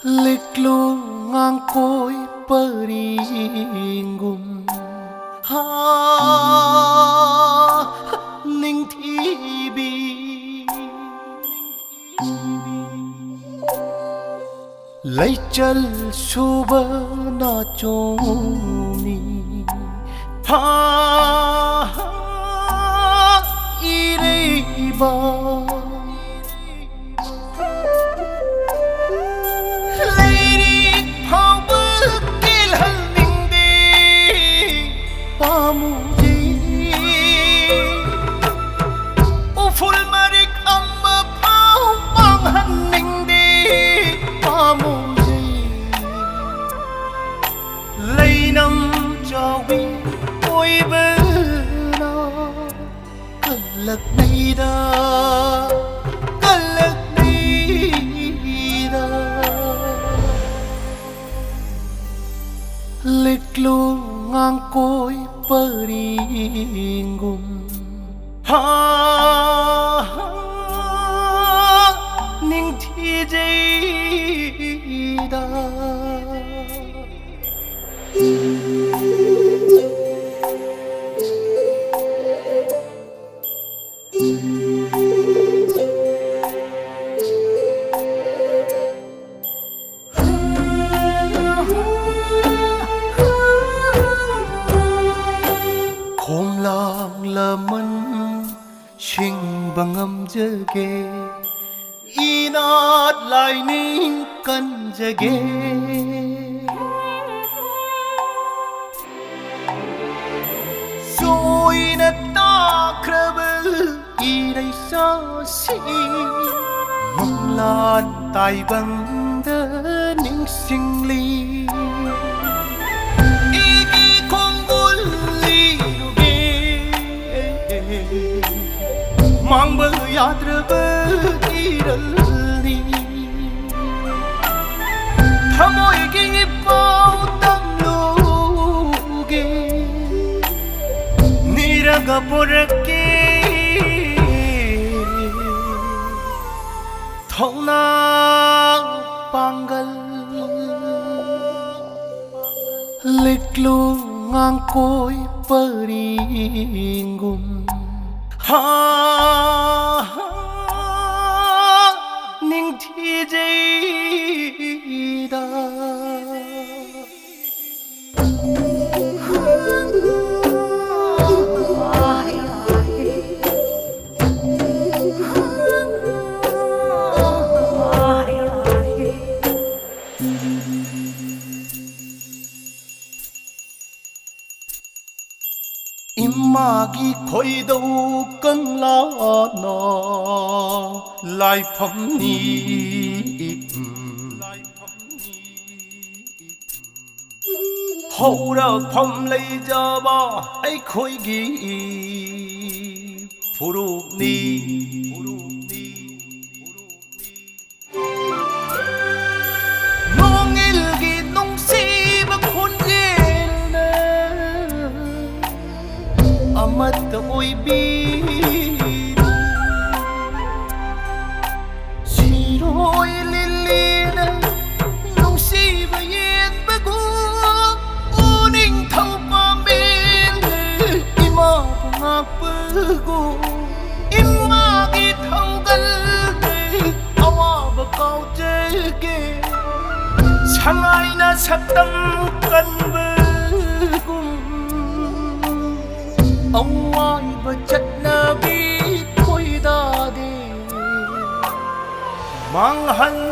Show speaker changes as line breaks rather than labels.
lịch lu ngang cối peringum ha ninh thi bi lấy chân suba na choni ha ireba lực đi đó có lực đi đó lịch lu ngang cối peringum ha ninh thi dây đó khom lang la man shing bangam jage inat lai ning kan jage soi na ta krabel i dai sa si mong lan tai bang de ning sing li mang bơ yatra bơ kiralni thamoi ki pau tam loge niraga porake thona pangal lịch lu ngang cối peringum ha ninh thi dây da imagi khoi đâu cân la no lai pham ni hậu ra pham lấy ra ba ai khoi gi phuru ni nong il gi nong si ba khôn ge amat oi bi siroi lilina nong si ba yen ba gu uning thau pa men ima pa pa gu ima gi thau gal awa ba kau je ge sangai na satam kan ba ông ai và chất na bi khôi đa đi mang hành